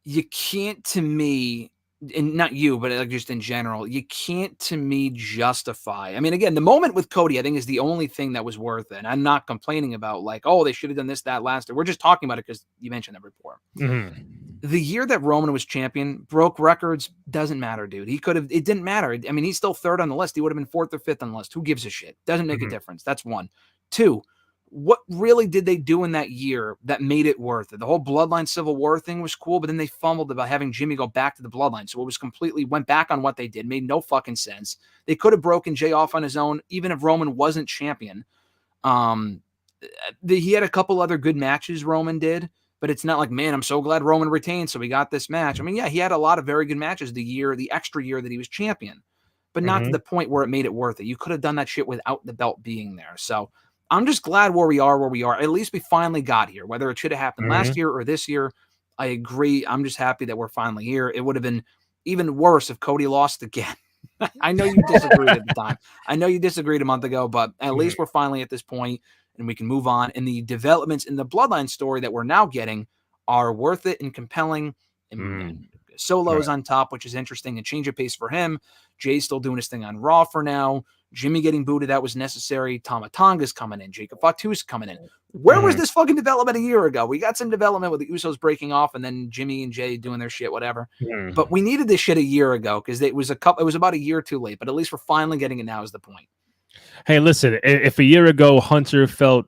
you can't, to me, and not you, but like just in general, you can't to me justify. I mean, again, the moment with Cody, I think, is the only thing that was worth it. And I'm not complaining about like, oh, they should have done this, that last year. We're just talking about it because you mentioned that before. Mm-hmm. The year that Roman was champion, broke records, doesn't matter, dude. He could have, it didn't matter. I mean, he's still third on the list. He would have been fourth or fifth on the list. Who gives a shit? Doesn't make a Mm-hmm. difference. That's one. Two, what really did they do in that year that made it worth it? The whole Bloodline Civil War thing was cool, but then they fumbled about having Jimmy go back to the Bloodline. So it was completely, went back on what they did, made no fucking sense. They could have broken Jay off on his own, even if Roman wasn't champion. Um, he had a couple other good matches, Roman did, but it's not like, man, I'm so glad Roman retained, so we got this match. I mean, yeah, he had a lot of very good matches the extra year that he was champion, but not to Mm-hmm. the point where it made it worth it. You could have done that shit without the belt being there. So I'm just glad where we are. At least we finally got here. Whether it should have happened Mm-hmm. last year or this year, I agree. I'm just happy that we're finally here. It would have been even worse if Cody lost again. I know you disagreed at the time. I know you disagreed a month ago, but at least we're finally at this point and we can move on. And the developments in the Bloodline story that we're now getting are worth it and compelling. And Mm-hmm. Solo Right. is on top, which is interesting and change of pace for him. Jay's still doing his thing on Raw for now. Jimmy getting booted, that was necessary. Tama Tonga's coming in. Jacob Fatu's coming in. Where was Mm-hmm. this fucking development a year ago? We got some development with the Usos breaking off and then Jimmy and Jay doing their shit, whatever. But we needed this shit a year ago because it was about a year too late. But at least we're finally getting it now is the point. Hey, listen, if a year ago Hunter felt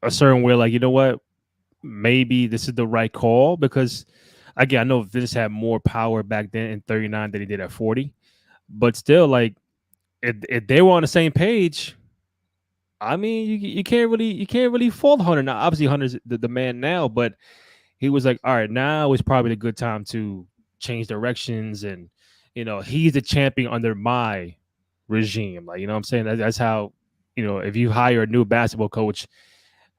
a certain way, like, you know what, maybe this is the right call, because again, I know Vince had more power back then in 39 than he did at 40, but still, like, if they were on the same page, I mean, you can't really fault Hunter. Now, obviously, Hunter's the man now, but he was like, all right, now is probably a good time to change directions, and he's the champion under my regime. Like, you know what I'm saying? That's how, if you hire a new basketball coach,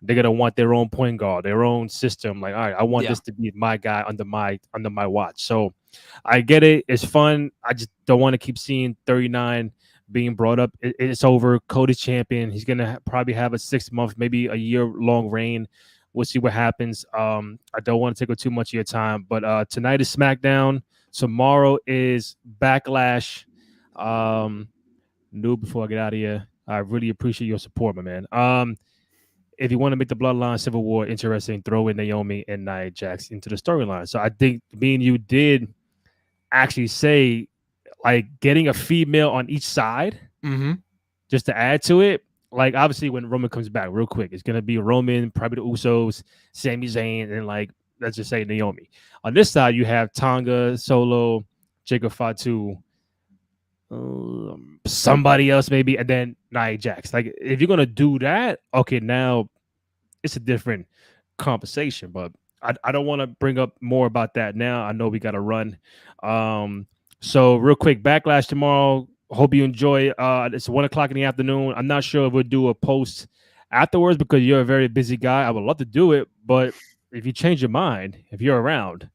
they're gonna want their own point guard, their own system. Like, all right, I want Yeah. this to be my guy under my watch. So I get it. It's fun. I just don't want to keep seeing 39 being brought up. It's over. Cody's champion. He's gonna probably have a 6 month, maybe a year long reign. We'll see what happens. I don't want to take up too much of your time, but tonight is SmackDown. Tomorrow is Backlash. New before I get out of here, I really appreciate your support, my man. If you want to make the Bloodline Civil War interesting, throw in Naomi and Nia Jax into the storyline. So I think me and you did actually say, like, getting a female on each side Mm-hmm. just to add to it. Like, obviously, when Roman comes back, real quick, it's gonna be Roman, probably the Usos, Sami Zayn, and, like, let's just say Naomi. On this side, you have Tonga, Solo, Jacob Fatu, somebody else maybe, and then Nia Jax. Like, if you're gonna do that, okay, now it's a different conversation. But I don't want to bring up more about that now. I know we got to run. So real quick, Backlash tomorrow. Hope you enjoy. It's 1 o'clock in the afternoon. I'm not sure if we'll do a post afterwards because you're a very busy guy. I would love to do it, but if you change your mind, if you're around,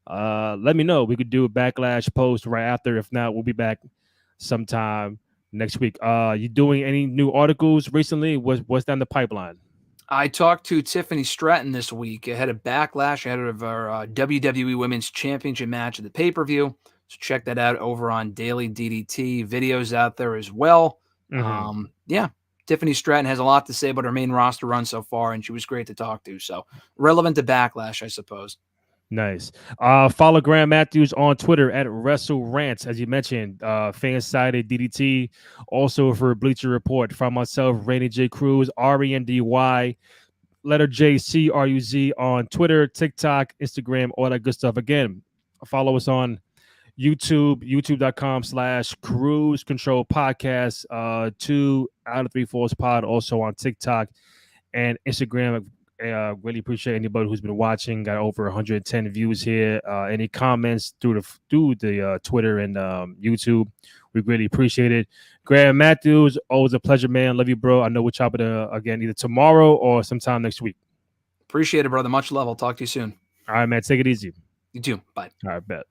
let me know. We could do a Backlash post right after. If not, we'll be back sometime next week. You doing any new articles recently? What's down the pipeline? I talked to Tiffany Stratton this week ahead of Backlash, ahead of our WWE Women's Championship match at the pay-per-view. So check that out over on Daily DDT. Videos out there as well. Yeah, Tiffany Stratton has a lot to say about her main roster run so far, and she was great to talk to. So relevant to Backlash, I suppose. Nice. Follow Graham Matthews on Twitter at WrestleRants, as you mentioned. FanSided DDT. Also for Bleacher Report. From myself, Rainy J. Cruz, RENDY, letter J CRUZ on Twitter, TikTok, Instagram, all that good stuff. Again, follow us on YouTube, youtube.com/Cruise Control Podcast, 2 out of 3 Force Pod, also on TikTok and Instagram. Really appreciate anybody who's been watching. Got over 110 views here. Any comments through the Twitter and YouTube, we really appreciate it. Graham Matthews, always a pleasure, man. Love you, bro. I know we'll chop it again either tomorrow or sometime next week. Appreciate it, brother. Much love. I'll talk to you soon. All right, man. Take it easy. You too. Bye. All right, bet.